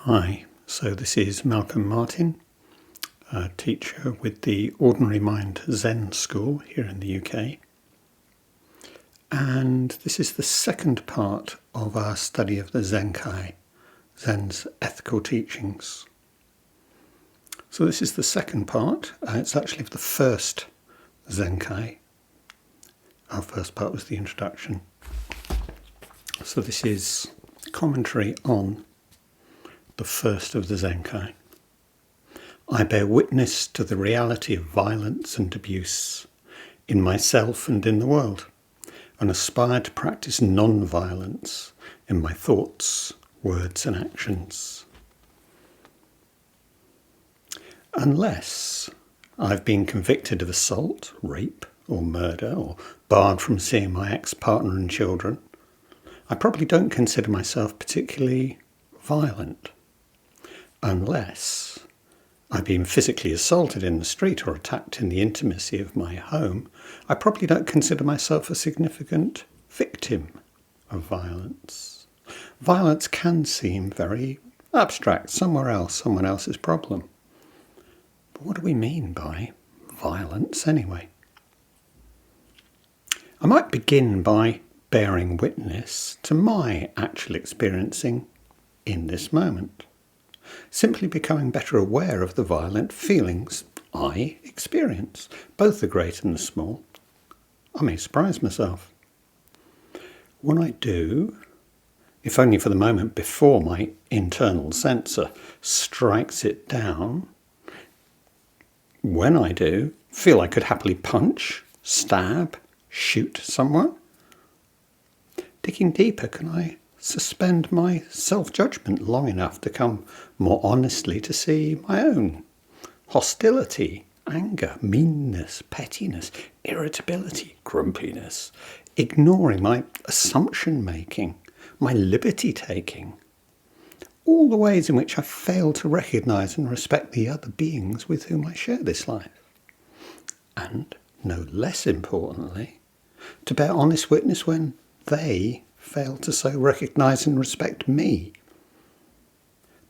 Hi, so this is Malcolm Martin, a teacher with the Ordinary Mind Zen School here in the UK. And this is the second part of our study of the Zenkai, Zen's ethical teachings. So this is the second part. It's actually of the first Zenkai. Our first part was the introduction. So this is commentary on the first of the Zenkai. I bear witness to the reality of violence and abuse in myself and in the world, and aspire to practice non-violence in my thoughts, words and actions. Unless I've been convicted of assault, rape or murder, or barred from seeing my ex-partner and children, I probably don't consider myself particularly violent. Unless I've been physically assaulted in the street or attacked in the intimacy of my home, I probably don't consider myself a significant victim of violence. Violence can seem very abstract, someone else's problem. But what do we mean by violence anyway? I might begin by bearing witness to my actual experiencing in this moment. Simply becoming better aware of the violent feelings I experience, both the great and the small. I may surprise myself. When I do, if only for the moment before my internal censor strikes it down, when I do, feel I could happily punch, stab, shoot someone. Digging deeper, can I suspend my self-judgment long enough to come more honestly to see my own hostility, anger, meanness, pettiness, irritability, grumpiness, ignoring my assumption-making, my liberty-taking, all the ways in which I fail to recognise and respect the other beings with whom I share this life. And, no less importantly, to bear honest witness when they fail to so recognise and respect me.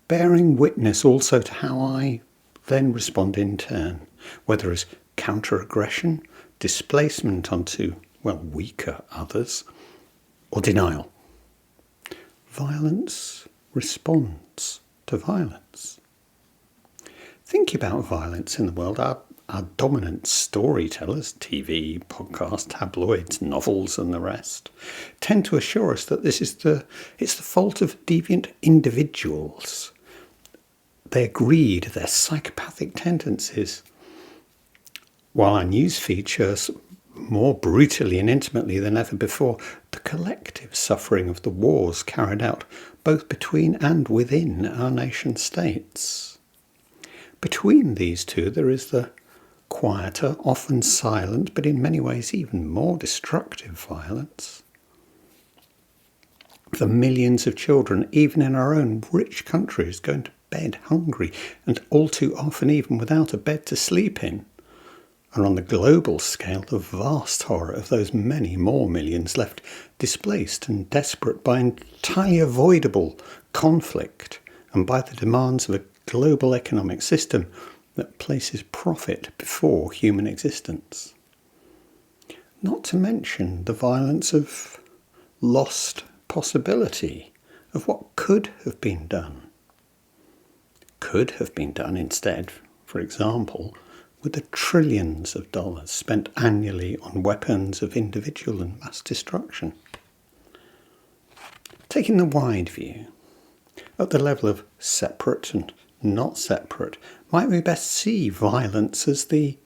Bearing witness also to how I then respond in turn, whether as counter-aggression, displacement onto, weaker others, or denial. Violence responds to violence. Thinking about violence in the world, our dominant storytellers, TV, podcasts, tabloids, novels and the rest, tend to assure us that it's the fault of deviant individuals, their greed, their psychopathic tendencies, while our news features more brutally and intimately than ever before the collective suffering of the wars carried out both between and within our nation states. Between these two there is the quieter, often silent, but in many ways even more destructive violence. The millions of children, even in our own rich countries, going to bed hungry and all too often even without a bed to sleep in. And on the global scale, the vast horror of those many more millions left displaced and desperate by entirely avoidable conflict and by the demands of a global economic system that places profit before human existence. Not to mention the violence of lost possibility of what could have been done. Could have been done instead, for example, with the trillions of dollars spent annually on weapons of individual and mass destruction. Taking the wide view, at the level of separate and not separate, might we best see violence as the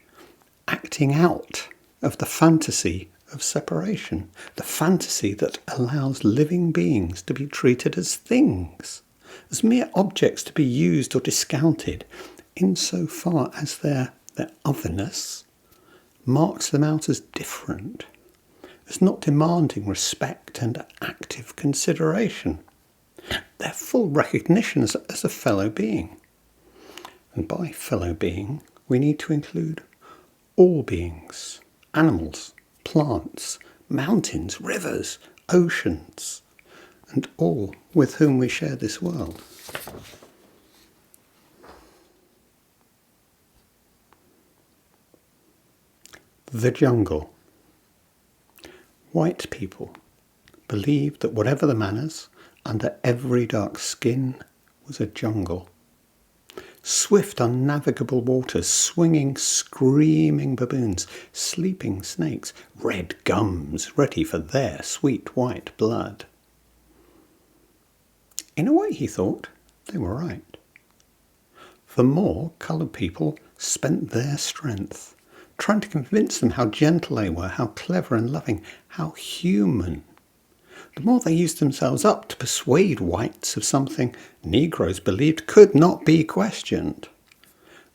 acting out of the fantasy of separation, the fantasy that allows living beings to be treated as things, as mere objects to be used or discounted, insofar as their otherness marks them out as different, as not demanding respect and active consideration, their full recognition as a fellow being. And by fellow being, we need to include all beings, animals, plants, mountains, rivers, oceans, and all with whom we share this world. The jungle. White people believed that whatever the manners, under every dark skin was a jungle. Swift, unnavigable waters, swinging, screaming baboons, sleeping snakes, red gums ready for their sweet white blood. In a way, he thought, they were right. The more coloured people spent their strength trying to convince them how gentle they were, how clever and loving, how human. The more they used themselves up to persuade whites of something Negroes believed could not be questioned,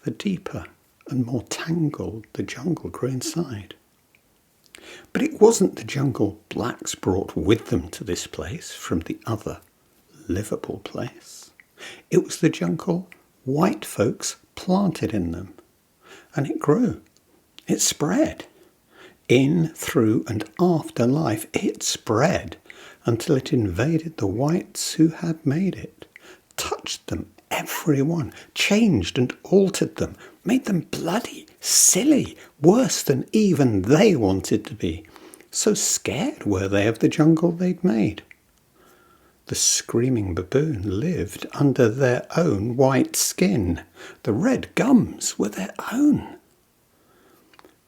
the deeper and more tangled the jungle grew inside. But it wasn't the jungle blacks brought with them to this place from the other, livable place. It was the jungle white folks planted in them. And it grew. It spread. In, through and after life, it spread until it invaded the whites who had made it, touched them, everyone, changed and altered them, made them bloody, silly, worse than even they wanted to be. So scared were they of the jungle they'd made. The screaming baboon lived under their own white skin. The red gums were their own.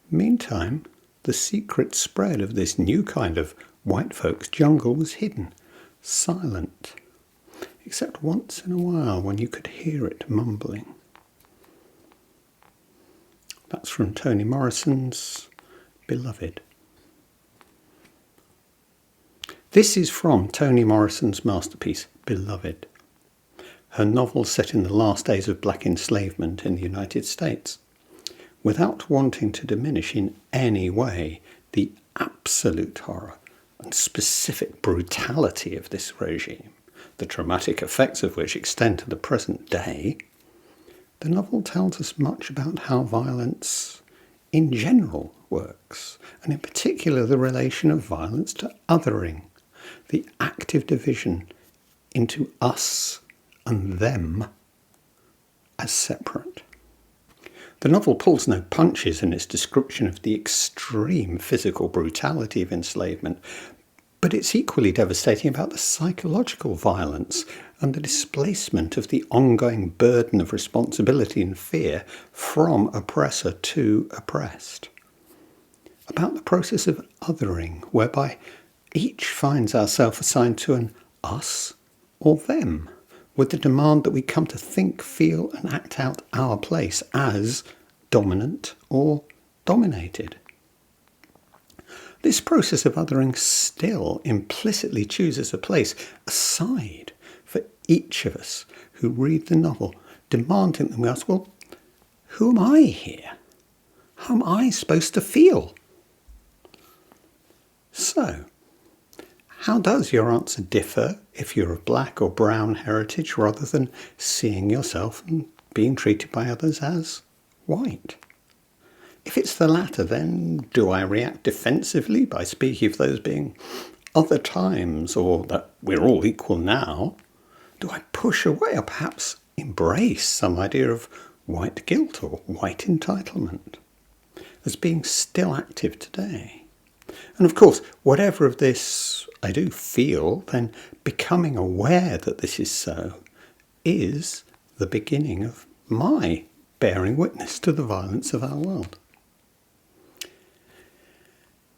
Meantime, the secret spread of this new kind of white folks' jungle was hidden, silent, except once in a while when you could hear it mumbling. That's from Toni Morrison's Beloved. This is from Toni Morrison's masterpiece, Beloved, her novel set in the last days of black enslavement in the United States. Without wanting to diminish in any way the absolute horror and specific brutality of this regime, the traumatic effects of which extend to the present day, the novel tells us much about how violence in general works, and in particular the relation of violence to othering, the active division into us and them as separate. The novel pulls no punches in its description of the extreme physical brutality of enslavement, but it's equally devastating about the psychological violence and the displacement of the ongoing burden of responsibility and fear from oppressor to oppressed. About the process of othering, whereby each finds ourselves assigned to an us or them, with the demand that we come to think, feel and act out our place as dominant or dominated. This process of othering still implicitly chooses a place, a side, for each of us who read the novel, demanding that we ask, well, who am I here? How am I supposed to feel? So, how does your answer differ if you're of black or brown heritage rather than seeing yourself and being treated by others as white? If it's the latter, then do I react defensively by speaking of those being other times or that we're all equal now? Do I push away or perhaps embrace some idea of white guilt or white entitlement as being still active today? And of course, whatever of this I do feel, then becoming aware that this is so is the beginning of my bearing witness to the violence of our world.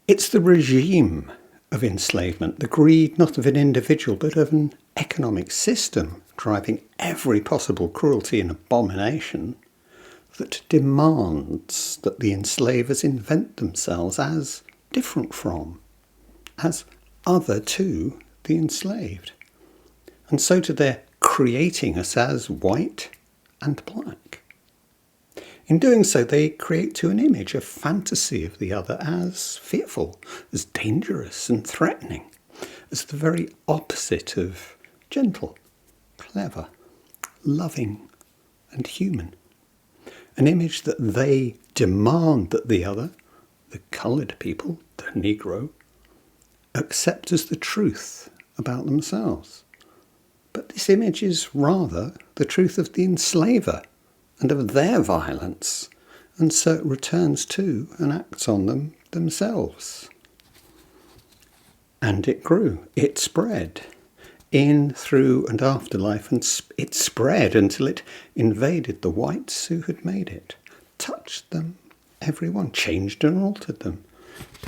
It's the regime of enslavement, the greed not of an individual but of an economic system driving every possible cruelty and abomination, that demands that the enslavers invent themselves as different from, as other to the enslaved. And so to their creating us as white and black. In doing so, they create to an image a fantasy of the other as fearful, as dangerous and threatening, as the very opposite of gentle, clever, loving and human. An image that they demand that the other, the coloured people, the Negro, accept as the truth about themselves. But this image is rather the truth of the enslaver and of their violence, and so it returns to and acts on them themselves. And it grew, it spread, in, through and after life, and it spread until it invaded the whites who had made it, touched them, everyone, changed and altered them,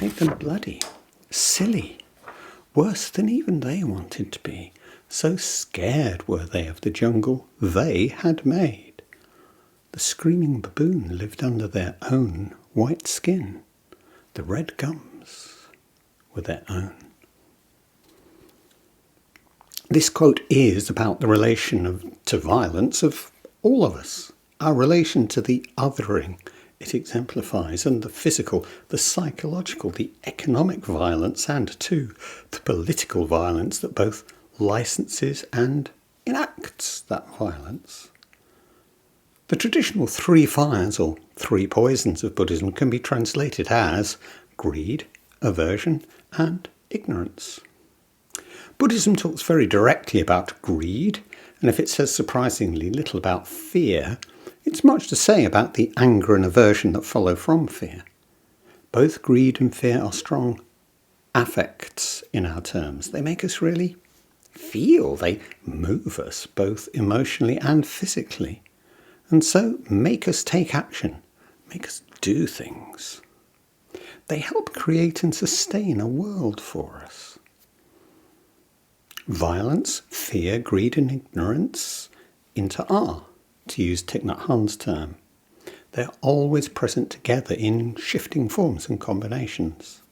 made them bloody, silly, worse than even they wanted to be. So scared were they of the jungle they had made. The screaming baboon lived under their own white skin. The red gums were their own. This quote is about the relation to violence of all of us, our relation to the othering it exemplifies, and the physical, the psychological, the economic violence, and to the political violence that both licenses and enacts that violence. The traditional three fires or three poisons of Buddhism can be translated as greed, aversion, and ignorance. Buddhism talks very directly about greed, and if it says surprisingly little about fear, it's much to say about the anger and aversion that follow from fear. Both greed and fear are strong affects in our terms. They make us really feel. They move us both emotionally and physically, and so make us take action, make us do things. They help create and sustain a world for us. Violence, fear, greed and ignorance inter-are, to use Thich Nhat Hanh's term. They are always present together in shifting forms and combinations.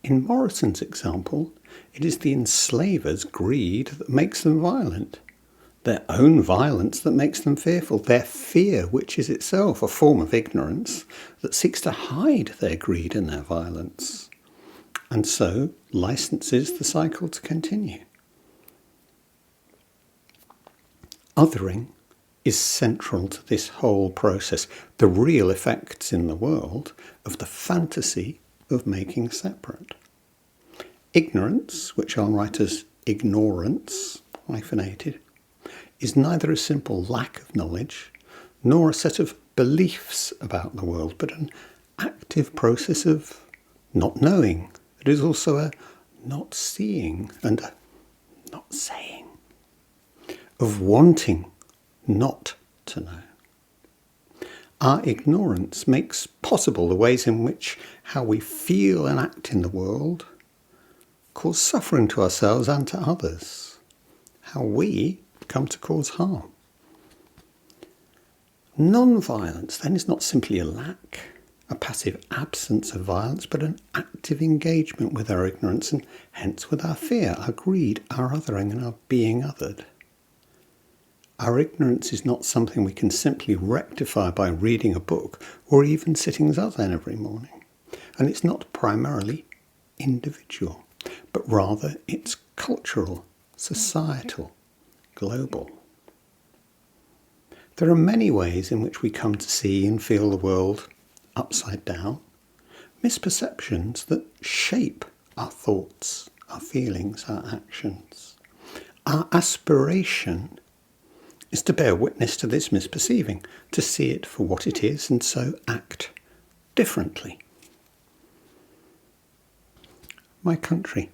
In Morrison's example, it is the enslaver's greed that makes them violent, their own violence that makes them fearful, their fear, which is itself a form of ignorance, that seeks to hide their greed and their violence, and so licenses the cycle to continue. Othering is central to this whole process, the real effects in the world of the fantasy of making separate. Ignorance, which I'll write as ignorance, hyphenated, is neither a simple lack of knowledge nor a set of beliefs about the world, but an active process of not knowing. It is also a not seeing and a not saying, of wanting not to know. Our ignorance makes possible the ways in which how we feel and act in the world cause suffering to ourselves and to others, how we come to cause harm. Non-violence then is not simply a lack, a passive absence of violence, but an active engagement with our ignorance and hence with our fear, our greed, our othering and our being othered. Our ignorance is not something we can simply rectify by reading a book or even sitting zazen every morning. And it's not primarily individual, but rather it's cultural, societal, global. There are many ways in which we come to see and feel the world upside down, misperceptions that shape our thoughts, our feelings, our actions. Our aspiration is to bear witness to this misperceiving, to see it for what it is and so act differently. My country.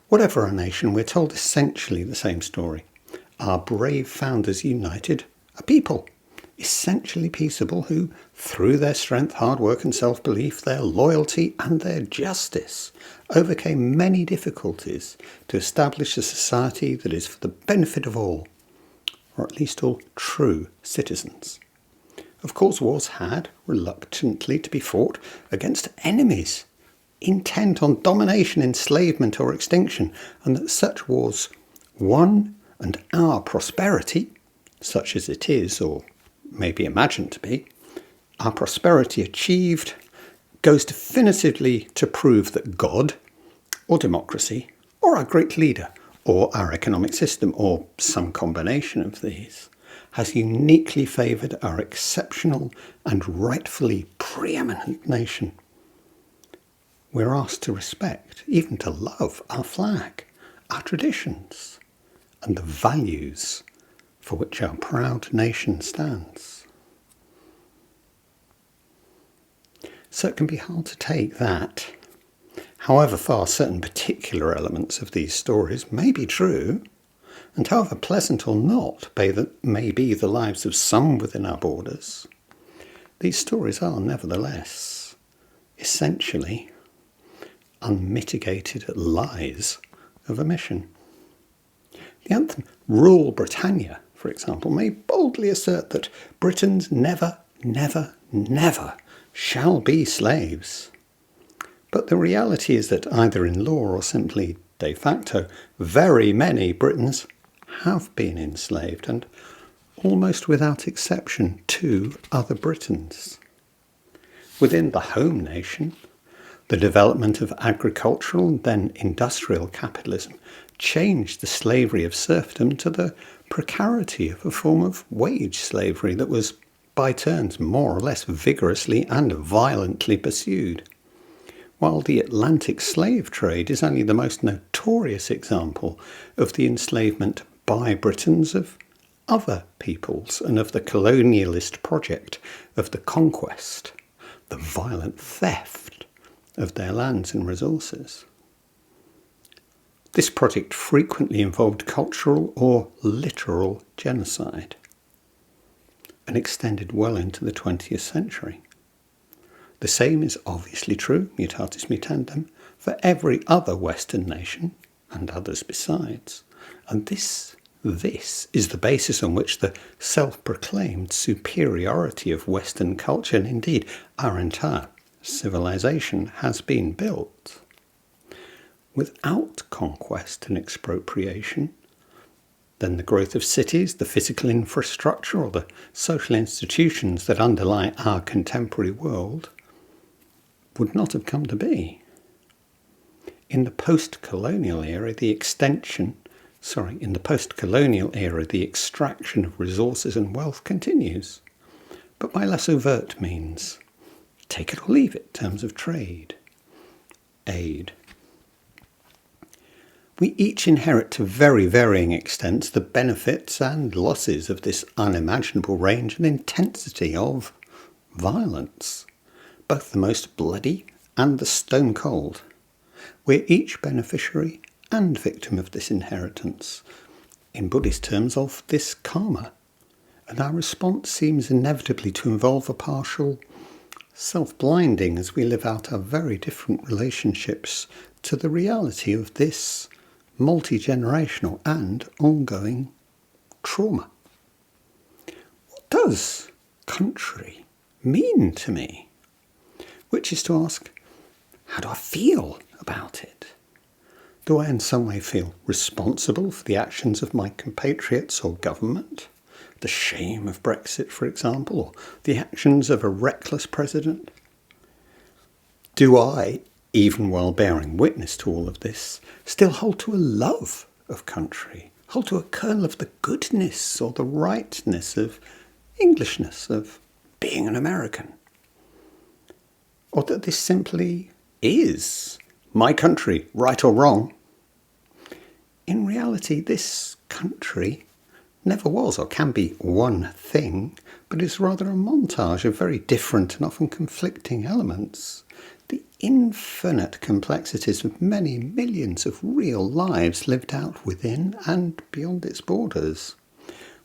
Whatever our nation, we're told essentially the same story. Our brave founders united a people, essentially peaceable, who, through their strength, hard work and self-belief, their loyalty and their justice, overcame many difficulties to establish a society that is for the benefit of all, or at least all true citizens. Of course, wars had, reluctantly, to be fought against enemies, intent on domination, enslavement or extinction, and that such wars won and our prosperity, such as it is or may be imagined to be, our prosperity achieved goes definitively to prove that God, or democracy, or our great leader, or our economic system, or some combination of these, has uniquely favoured our exceptional and rightfully preeminent nation. We're asked to respect, even to love, our flag, our traditions, and the values for which our proud nation stands. So it can be hard to take that, however far certain particular elements of these stories may be true, and however pleasant or not may be the lives of some within our borders, these stories are nevertheless essentially unmitigated lies of omission. The anthem Rule Britannia, for example, may boldly assert that Britons never, never, never shall be slaves. But the reality is that either in law or simply de facto, very many Britons have been enslaved, and almost without exception, to other Britons. Within the home nation, the development of agricultural and then industrial capitalism changed the slavery of serfdom to the precarity of a form of wage slavery that was by turns more or less vigorously and violently pursued. While the Atlantic slave trade is only the most notorious example of the enslavement by Britons of other peoples and of the colonialist project of the conquest, the violent theft of their lands and resources. This project frequently involved cultural or literal genocide and extended well into the 20th century. The same is obviously true, mutatis mutandum, for every other Western nation and others besides. And this is the basis on which the self-proclaimed superiority of Western culture, and indeed our entire civilization, has been built. Without conquest and expropriation, then the growth of cities, the physical infrastructure, or the social institutions that underlie our contemporary world would not have come to be. In the post-colonial era, the extraction of resources and wealth continues, but by less overt means. Take it or leave it, terms of trade, aid. We each inherit to very varying extents the benefits and losses of this unimaginable range and intensity of violence, both the most bloody and the stone cold. We're each beneficiary and victim of this inheritance, in Buddhist terms of this karma, and our response seems inevitably to involve a partial self-blinding as we live out our very different relationships to the reality of this multi-generational and ongoing trauma. What does country mean to me? Which is to ask, how do I feel about it? Do I in some way feel responsible for the actions of my compatriots or government? The shame of Brexit, for example, or the actions of a reckless president? Do I, even while bearing witness to all of this, still hold to a love of country, hold to a kernel of the goodness or the rightness of Englishness, of being an American? Or that this simply is my country, right or wrong? In reality, this country never was or can be one thing, but is rather a montage of very different and often conflicting elements. The infinite complexities of many millions of real lives lived out within and beyond its borders,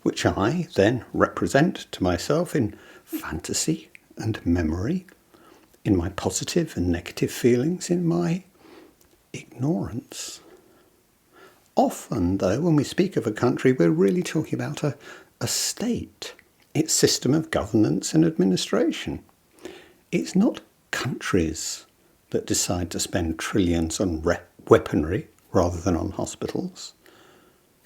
which I then represent to myself in fantasy and memory, in my positive and negative feelings, in my ignorance. Often, though, when we speak of a country, we're really talking about a state, its system of governance and administration. It's not countries that decide to spend trillions on weaponry rather than on hospitals.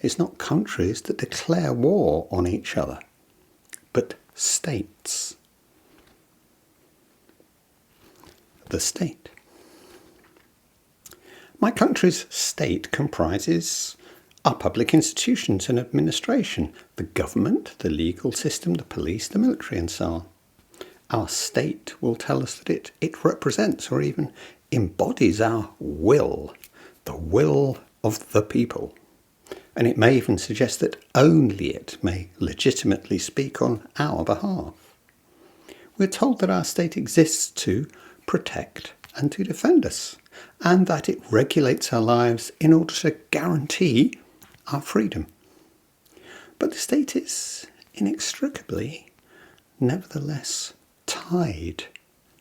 It's not countries that declare war on each other, but states. The state. My country's state comprises our public institutions and administration, the government, the legal system, the police, the military, and so on. Our state will tell us that it represents or even embodies our will, the will of the people. And it may even suggest that only it may legitimately speak on our behalf. We're told that our state exists to protect and to defend us, and that it regulates our lives in order to guarantee our freedom. But the state is inextricably, nevertheless, tied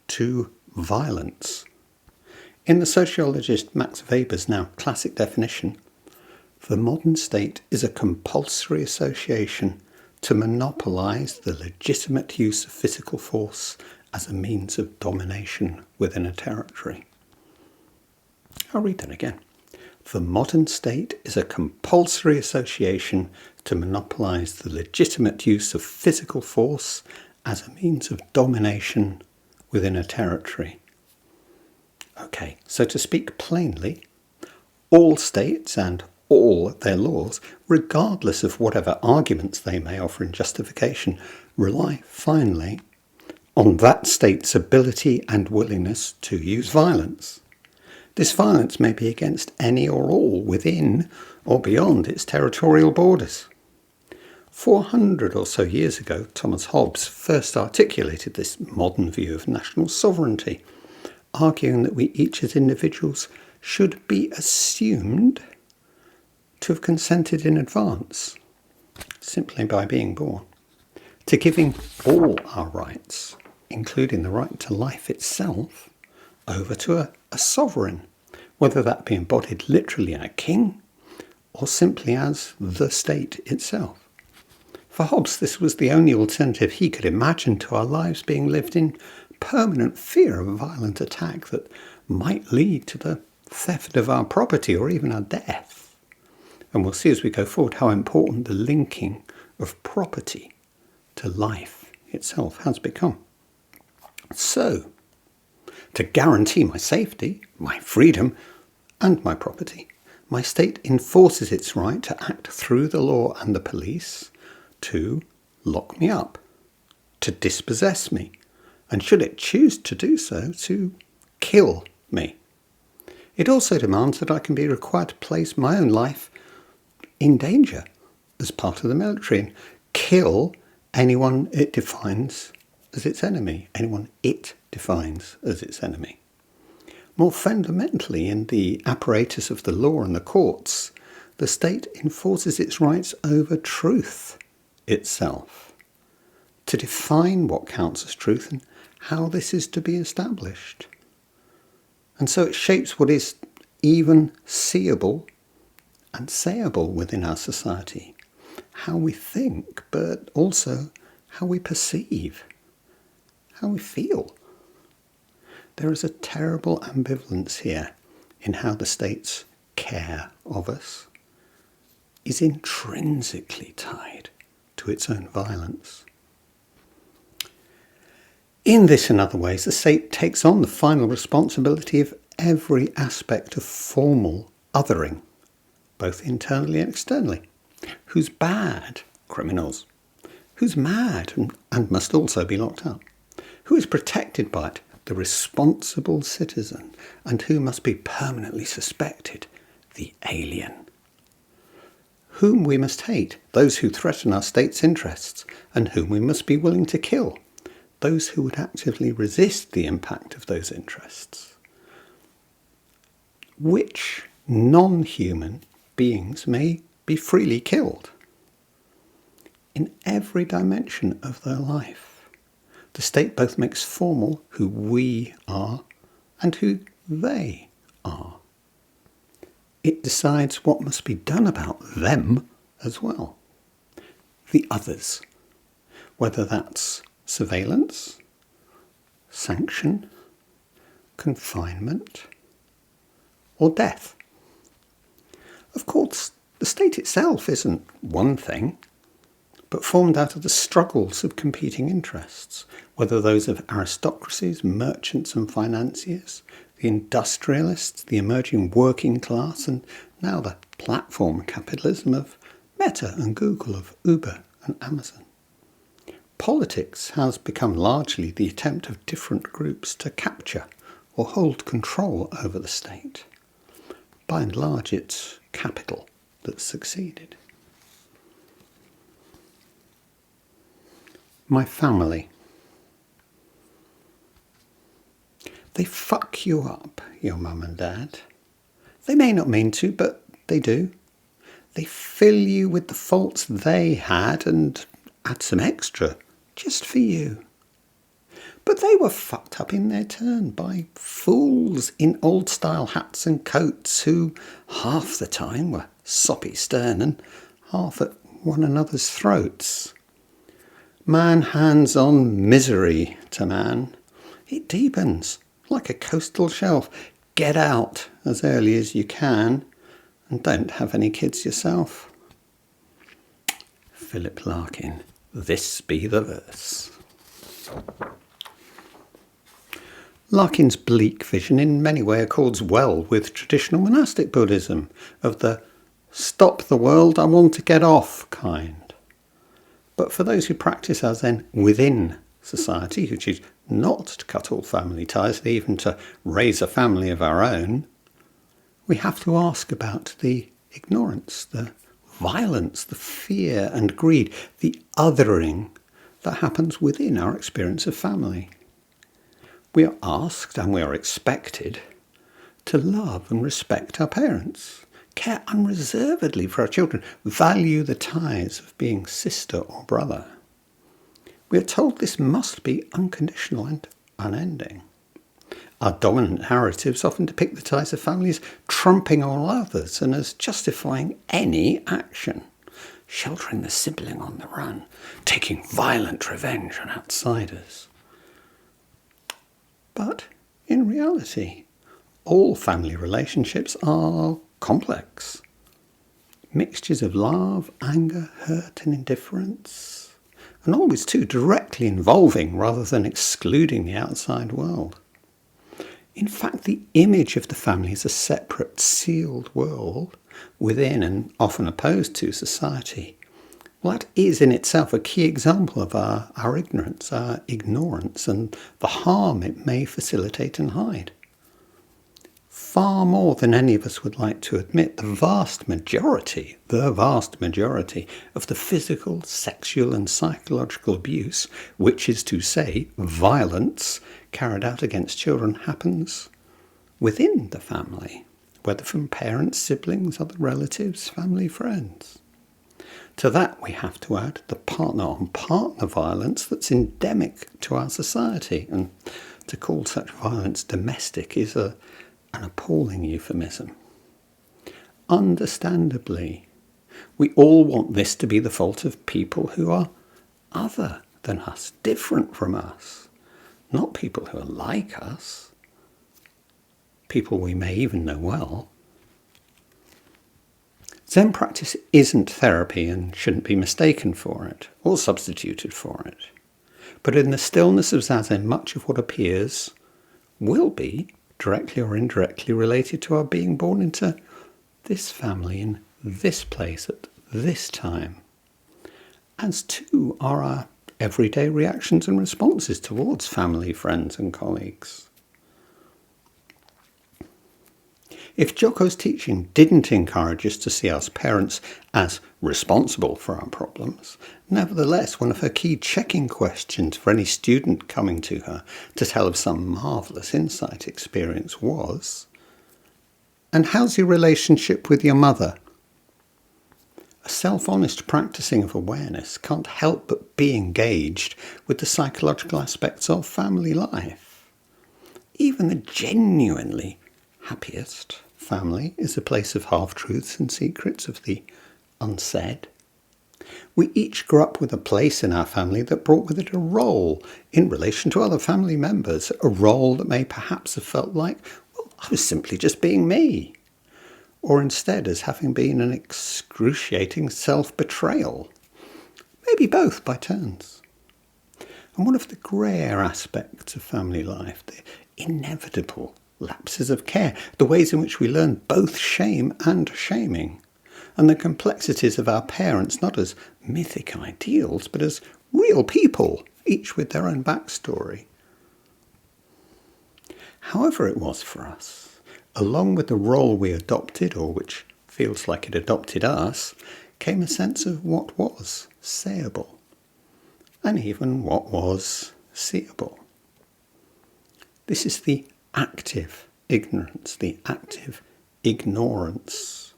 to violence. In the sociologist Max Weber's now classic definition, the modern state is a compulsory association to monopolise the legitimate use of physical force as a means of domination within a territory. I'll read that again. The modern state is a compulsory association to monopolise the legitimate use of physical force as a means of domination within a territory. Okay, so to speak plainly, all states and all their laws, regardless of whatever arguments they may offer in justification, rely finally on that state's ability and willingness to use violence. This violence may be against any or all within or beyond its territorial borders. 400 or so years ago, Thomas Hobbes first articulated this modern view of national sovereignty, arguing that we each as individuals should be assumed to have consented in advance, simply by being born, to giving all our rights, including the right to life itself, over to a sovereign, whether that be embodied literally in a king or simply as the state itself. For Hobbes, this was the only alternative he could imagine to our lives being lived in permanent fear of a violent attack that might lead to the theft of our property or even our death. And we'll see as we go forward how important the linking of property to life itself has become. So, to guarantee my safety, my freedom, and my property, my state enforces its right to act through the law and the police to lock me up, to dispossess me, and should it choose to do so, to kill me. It also demands that I can be required to place my own life in danger as part of the military and kill anyone it defines as its enemy, anyone it defines as its enemy. More fundamentally, in the apparatus of the law and the courts, the state enforces its rights over truth itself, to define what counts as truth and how this is to be established. And so it shapes what is even seeable and sayable within our society, how we think, but also how we perceive, how we feel. There is a terrible ambivalence here in how the state's care of us is intrinsically tied to its own violence. In this and other ways, the state takes on the final responsibility of every aspect of formal othering, both internally and externally. Who's bad? Criminals. Who's mad and must also be locked up? Who is protected by it? The responsible citizen. And who must be permanently suspected? The alien. Whom we must hate? Those who threaten our state's interests. And whom we must be willing to kill? Those who would actively resist the impact of those interests. Which non-human beings may be freely killed? In every dimension of their life, the state both makes formal who we are and who they are. It decides what must be done about them as well. The others, whether that's surveillance, sanction, confinement, or death. Of course, the state itself isn't one thing, but formed out of the struggles of competing interests, whether those of aristocracies, merchants and financiers, the industrialists, the emerging working class, and now the platform capitalism of Meta and Google, of Uber and Amazon. Politics has become largely the attempt of different groups to capture or hold control over the state. By and large, it's capital that's succeeded. My family. They fuck you up, your mum and dad. They may not mean to, but they do. They fill you with the faults they had and add some extra just for you. But they were fucked up in their turn by fools in old-style hats and coats who half the time were soppy stern and half at one another's throats. Man hands on misery to man. It deepens like a coastal shelf. Get out as early as you can and don't have any kids yourself. Philip Larkin, this be the verse. Larkin's bleak vision in many ways accords well with traditional monastic Buddhism of the stop the world, I want to get off kind. But for those who practice our Zen within society, which is not to cut all family ties, even to raise a family of our own, we have to ask about the ignorance, the violence, the fear and greed, the othering that happens within our experience of family. We are asked and we are expected to love and respect our parents, care unreservedly for our children, value the ties of being sister or brother. We are told this must be unconditional and unending. Our dominant narratives often depict the ties of family as trumping all others and as justifying any action, sheltering the sibling on the run, taking violent revenge on outsiders. But in reality, all family relationships are complex. Mixtures of love, anger, hurt and indifference, and always too directly involving rather than excluding the outside world. In fact, the image of the family as a separate, sealed world within and often opposed to society, well, that is in itself a key example of our ignorance, our ignorance, and the harm it may facilitate and hide. Far more than any of us would like to admit, the vast majority of the physical, sexual and psychological abuse, which is to say violence carried out against children, happens within the family, whether from parents, siblings, other relatives, family, friends. To that we have to add the partner-on-partner violence that's endemic to our society, and to call such violence domestic is an appalling euphemism. Understandably, we all want this to be the fault of people who are other than us, different from us, not people who are like us, people we may even know well. Zen practice isn't therapy and shouldn't be mistaken for it or substituted for it. But in the stillness of Zazen, much of what appears will be directly or indirectly related to our being born into this family in this place at this time, as too are our everyday reactions and responses towards family, friends and colleagues. If Joko's teaching didn't encourage us to see us parents as responsible for our problems, nevertheless, one of her key checking questions for any student coming to her to tell of some marvellous insight experience was, "And how's your relationship with your mother?" A self-honest practicing of awareness can't help but be engaged with the psychological aspects of family life. Even the genuinely happiest family is a place of half-truths and secrets of the unsaid. We each grew up with a place in our family that brought with it a role in relation to other family members, a role that may perhaps have felt like, well, I was simply just being me, or instead as having been an excruciating self-betrayal, maybe both by turns. And one of the rare aspects of family life, the inevitable lapses of care, the ways in which we learn both shame and shaming, and the complexities of our parents not as mythic ideals, but as real people, each with their own backstory. However it was for us, along with the role we adopted, or which feels like it adopted us, came a sense of what was sayable, and even what was seeable. This is the active ignorance, the active ignorance,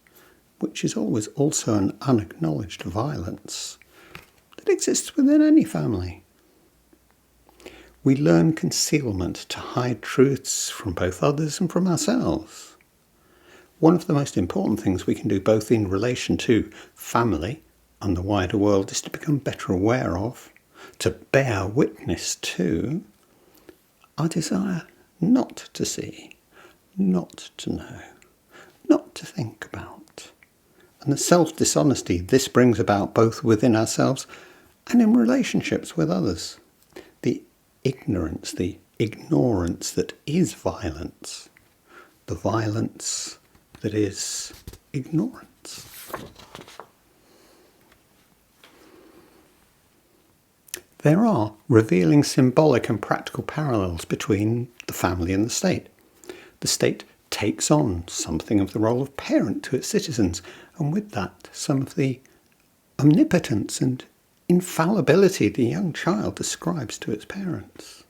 which is always also an unacknowledged violence that exists within any family. We learn concealment to hide truths from both others and from ourselves. One of the most important things we can do both in relation to family and the wider world is to become better aware of, to bear witness to, our desire not to see, not to know, not to think about, and the self-dishonesty this brings about both within ourselves and in relationships with others. The ignorance, the ignorance that is violence, the violence that is ignorance. There are revealing symbolic and practical parallels between the family and the state. The state takes on something of the role of parent to its citizens, and with that some of the omnipotence and infallibility the young child describes to its parents.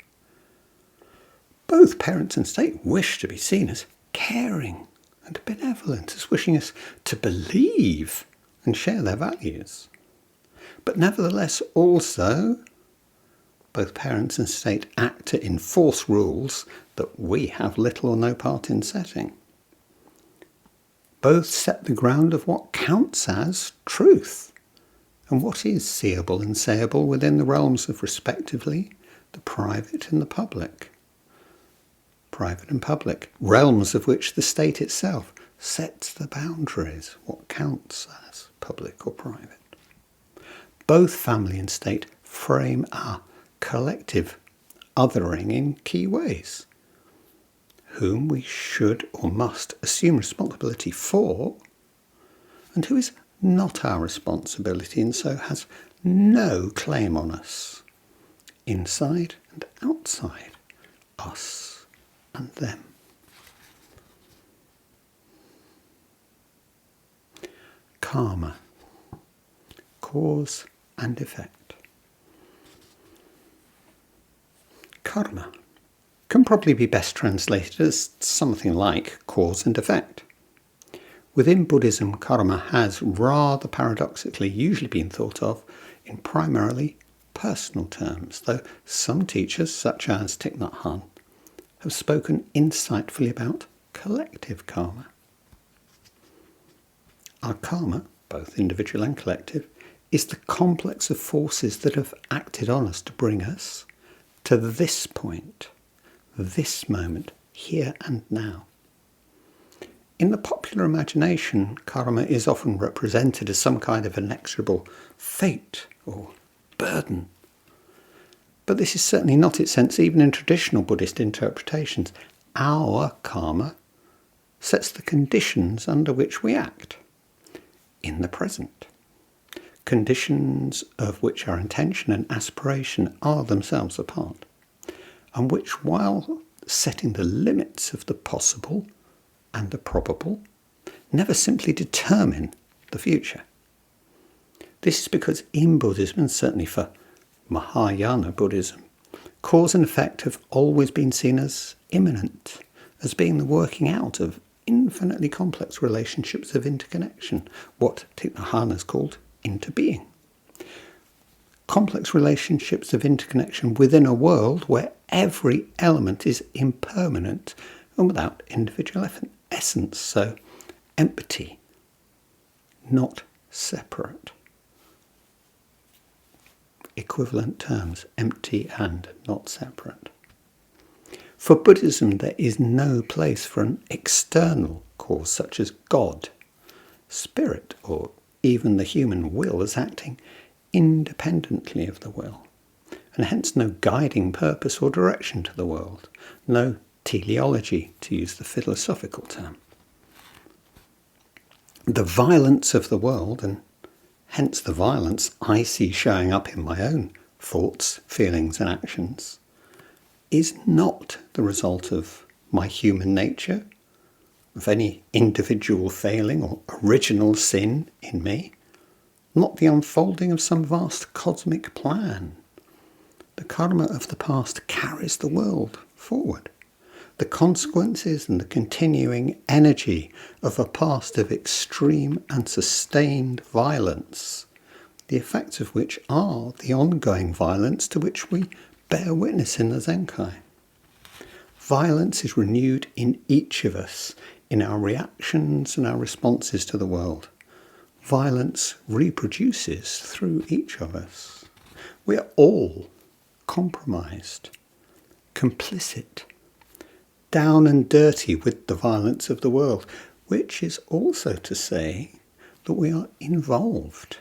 Both parents and state wish to be seen as caring and benevolent, as wishing us to believe and share their values. But nevertheless also, both parents and state act to enforce rules that we have little or no part in setting. Both set the ground of what counts as truth, and what is seeable and sayable within the realms of, respectively, the private and the public. Private and public, realms of which the state itself sets the boundaries, what counts as public or private. Both family and state frame our collective othering in key ways, whom we should or must assume responsibility for, and who is not our responsibility and so has no claim on us, inside and outside, us and them. Karma, cause and effect. Karma can probably be best translated as something like cause and effect. Within Buddhism, karma has rather paradoxically usually been thought of in primarily personal terms, though some teachers, such as Thich Nhat Hanh, have spoken insightfully about collective karma. Our karma, both individual and collective, is the complex of forces that have acted on us to bring us to this point, this moment, here and now. In the popular imagination, karma is often represented as some kind of inexorable fate or burden. But this is certainly not its sense even in traditional Buddhist interpretations. Our karma sets the conditions under which we act in the present. Conditions of which our intention and aspiration are themselves a part, and which, while setting the limits of the possible and the probable, never simply determine the future. This is because in Buddhism, and certainly for Mahayana Buddhism, cause and effect have always been seen as immanent, as being the working out of infinitely complex relationships of interconnection, what Thich Nhat Hanh has called interbeing. Complex relationships of interconnection within a world where every element is impermanent and without individual essence, so empty, not separate. Equivalent terms, empty and not separate. For Buddhism, there is no place for an external cause such as God, spirit, or even the human will as acting independently of the will, and hence no guiding purpose or direction to the world, no teleology, to use the philosophical term. The violence of the world, and hence the violence I see showing up in my own thoughts, feelings and actions, is not the result of my human nature, of any individual failing or original sin in me, not the unfolding of some vast cosmic plan. The karma of the past carries the world forward. the consequences and the continuing energy of a past of extreme and sustained violence, the effects of which are the ongoing violence to which we bear witness in the Zenkai. Violence is renewed in each of us, in our reactions and our responses to the world. Violence reproduces through each of us. We are all compromised, complicit, down and dirty with the violence of the world, which is also to say that we are involved,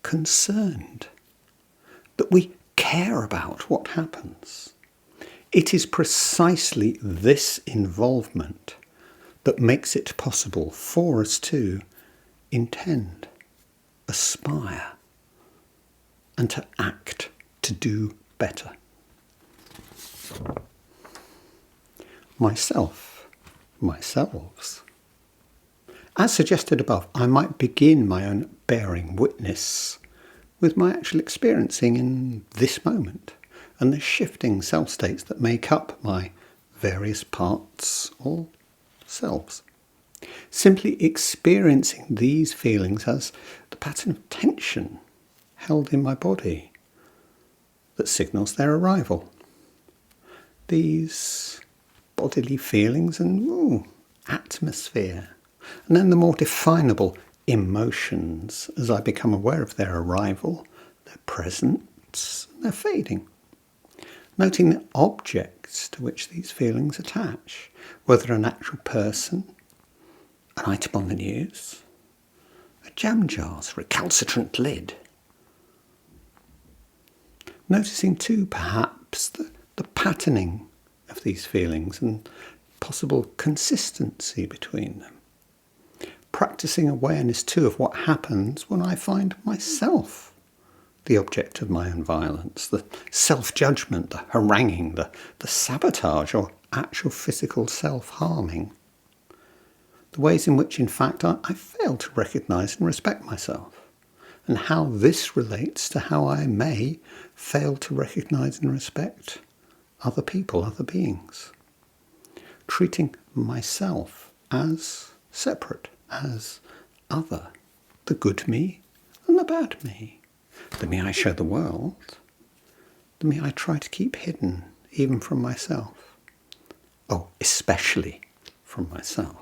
concerned, that we care about what happens. It is precisely this involvement that makes it possible for us to intend, aspire, and to act to do better. Myselves. As suggested above, I might begin my own bearing witness with my actual experiencing in this moment and the shifting self-states that make up my various parts or selves. Simply experiencing these feelings as the pattern of tension held in my body that signals their arrival. These bodily feelings and atmosphere, and then the more definable emotions as I become aware of their arrival, their presence, their fading. Noting the objects to which these feelings attach, whether an actual person, an item on the news, a jam jar's recalcitrant lid. Noticing too, perhaps, the patterning of these feelings and possible consistency between them. Practicing awareness too of what happens when I find myself the object of my own violence, the self-judgment, the haranguing, the sabotage or actual physical self-harming. The ways in which, in fact, I fail to recognise and respect myself, and how this relates to how I may fail to recognise and respect other people, other beings. Treating myself as separate, as other, the good me and the bad me, the me I show the world, the me I try to keep hidden even from myself, especially from myself.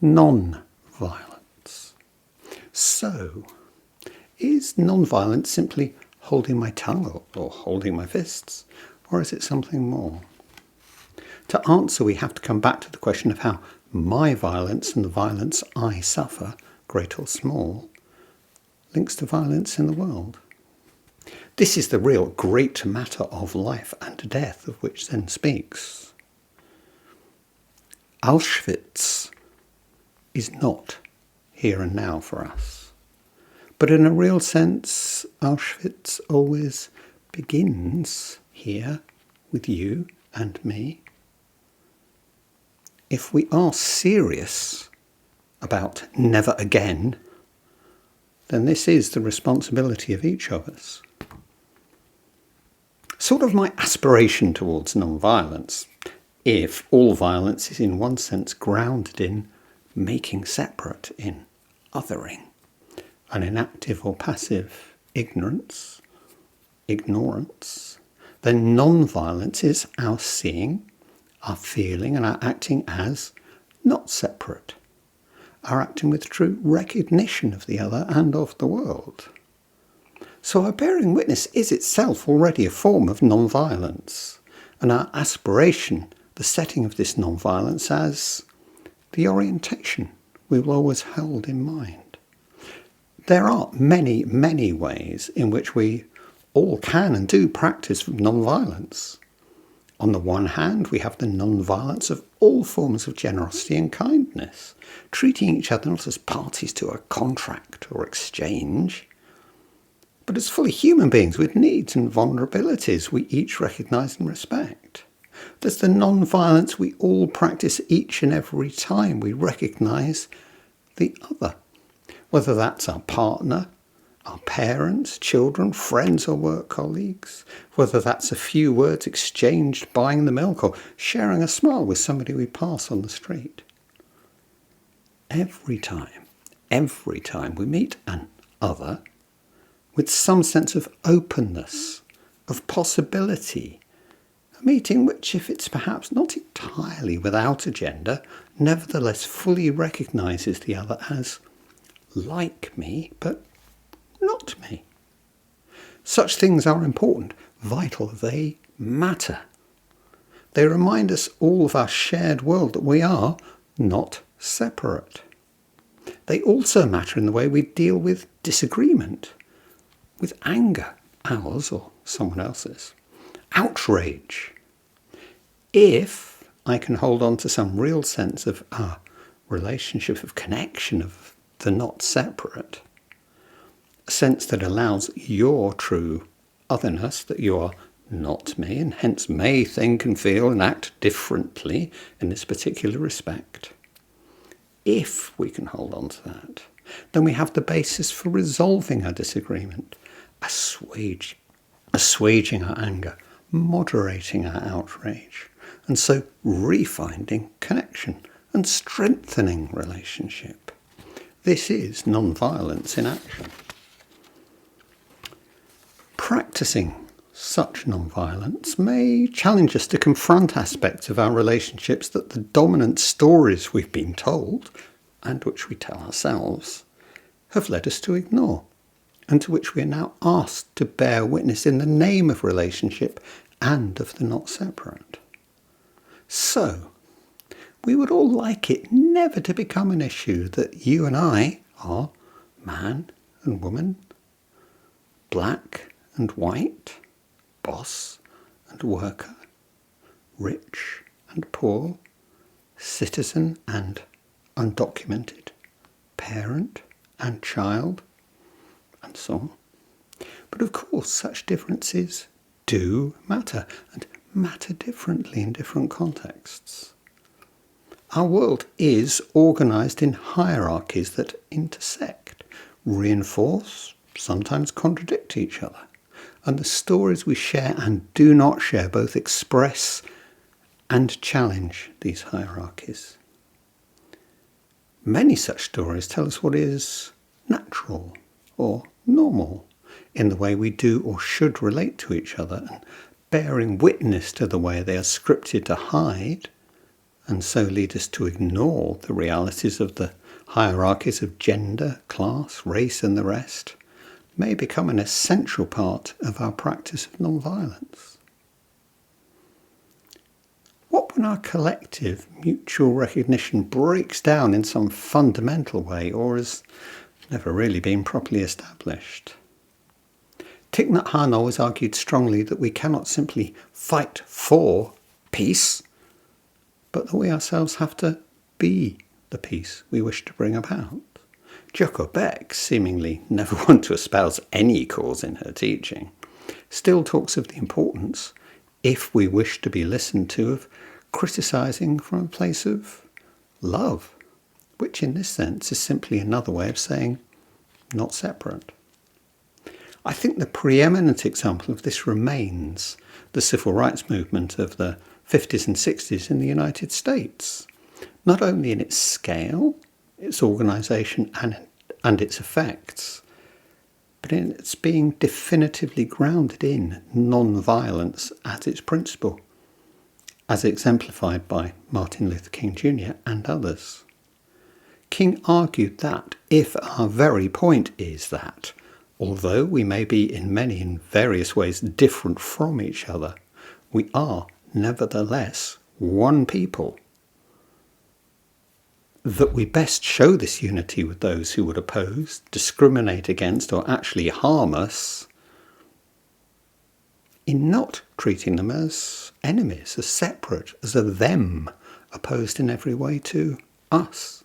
Non-violence. So, is non-violence simply holding my tongue or holding my fists, or is it something more? To answer, we have to come back to the question of how my violence and the violence I suffer, great or small, links to violence in the world. This is the real great matter of life and death of which Zen speaks. Auschwitz is not here and now for us. But in a real sense, Auschwitz always begins here with you and me. If we are serious about never again, then this is the responsibility of each of us. Sort of my aspiration towards non-violence, if all violence is in one sense grounded in making separate, in othering, and in active or passive ignorance, then non-violence is our seeing, our feeling and our acting as not separate, our acting with true recognition of the other and of the world. So our bearing witness is itself already a form of non-violence, and our aspiration, the setting of this non-violence as the orientation we will always hold in mind. There are many, many ways in which we all can and do practice non-violence. On the one hand, we have the non-violence of all forms of generosity and kindness, treating each other not as parties to a contract or exchange, but as fully human beings with needs and vulnerabilities we each recognise and respect. There's the non-violence we all practice each and every time we recognise the other, whether that's our partner, our parents, children, friends or work colleagues, whether that's a few words exchanged buying the milk or sharing a smile with somebody we pass on the street. Every time we meet an other with some sense of openness, of possibility, a meeting which, if it's perhaps not entirely without a gender, nevertheless fully recognises the other as like me, but not me. Such things are important, vital, they matter. They remind us all of our shared world, that we are not separate. They also matter in the way we deal with disagreement, with anger, ours or someone else's, outrage. If I can hold on to some real sense of our relationship, of connection, of the not separate, a sense that allows your true otherness, that you are not me and hence may think and feel and act differently in this particular respect. If we can hold on to that, then we have the basis for resolving our disagreement, assuaging our anger, moderating our outrage, and so refinding connection and strengthening relationship. This is non-violence in action. Practicing such non-violence may challenge us to confront aspects of our relationships that the dominant stories we've been told, and which we tell ourselves, have led us to ignore, and to which we are now asked to bear witness in the name of relationship and of the not separate. So, we would all like it never to become an issue that you and I are man and woman, black and white, boss and worker, rich and poor, citizen and undocumented, parent and child, and so on. But of course, such differences do matter, and matter differently in different contexts. Our world is organised in hierarchies that intersect, reinforce, sometimes contradict each other. And the stories we share and do not share both express and challenge these hierarchies. Many such stories tell us what is natural or normal in the way we do or should relate to each other, and bearing witness to the way they are scripted to hide and so lead us to ignore the realities of the hierarchies of gender, class, race and the rest, may become an essential part of our practice of non-violence. What when our collective mutual recognition breaks down in some fundamental way or has never really been properly established? Thich Nhat Hanh always argued strongly that we cannot simply fight for peace, but that we ourselves have to be the peace we wish to bring about. Joko Beck, seemingly never one to espouse any cause in her teaching, still talks of the importance, if we wish to be listened to, of criticising from a place of love, which in this sense is simply another way of saying not separate. I think the preeminent example of this remains the civil rights movement of the 50s and 60s in the United States, not only in its scale, its organisation and its effects, but in its being definitively grounded in non-violence as its principle, as exemplified by Martin Luther King Jr. and others. King argued that if our very point is that, although we may be in many and various ways different from each other, we are nevertheless one people, that we best show this unity with those who would oppose, discriminate against, or actually harm us in not treating them as enemies, as separate, as a them, opposed in every way to us,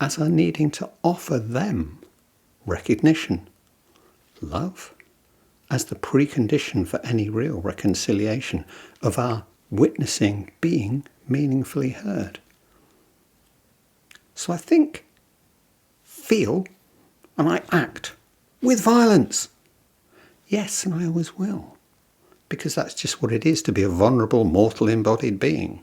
as are needing to offer them recognition, love, as the precondition for any real reconciliation of our witnessing being meaningfully heard. So I think, and I act with violence. Yes, and I always will, because that's just what it is to be a vulnerable, mortal, embodied being.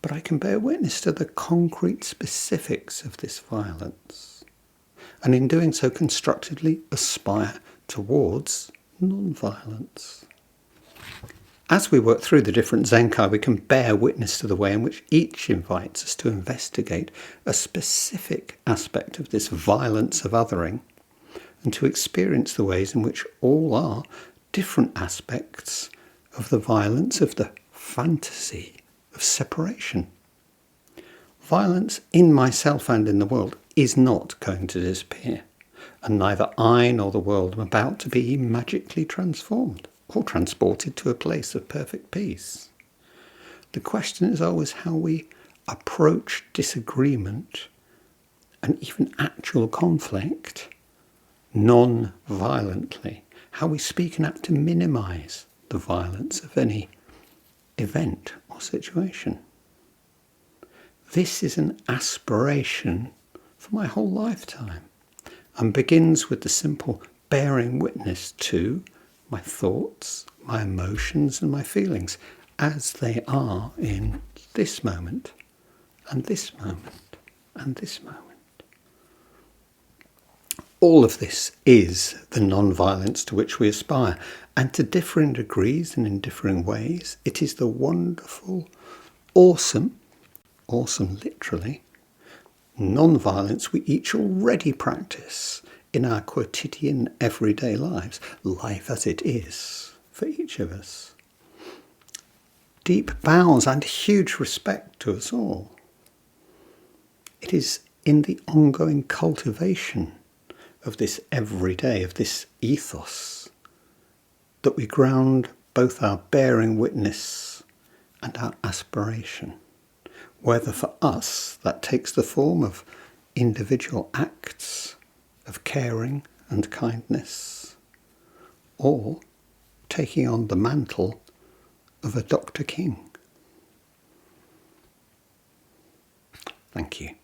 But I can bear witness to the concrete specifics of this violence, and in doing so constructively aspire towards non-violence. As we work through the different Zenkai, we can bear witness to the way in which each invites us to investigate a specific aspect of this violence of othering, and to experience the ways in which all are different aspects of the violence of the fantasy of separation. Violence in myself and in the world is not going to disappear, and neither I nor the world am about to be magically transformed or transported to a place of perfect peace. The question is always how we approach disagreement and even actual conflict non-violently, how we speak and act to minimise the violence of any event or situation. This is an aspiration for my whole lifetime and begins with the simple bearing witness to my thoughts, my emotions and my feelings as they are in this moment and this moment and this moment. All of this is the non-violence to which we aspire, and to differing degrees and in differing ways, it is the wonderful, awesome literally, non-violence we each already practice in our quotidian everyday lives, life as it is for each of us. Deep bows and huge respect to us all. It is in the ongoing cultivation of this everyday, of this ethos, that we ground both our bearing witness and our aspiration, whether for us that takes the form of individual acts of caring and kindness, or taking on the mantle of a Dr. King. Thank you.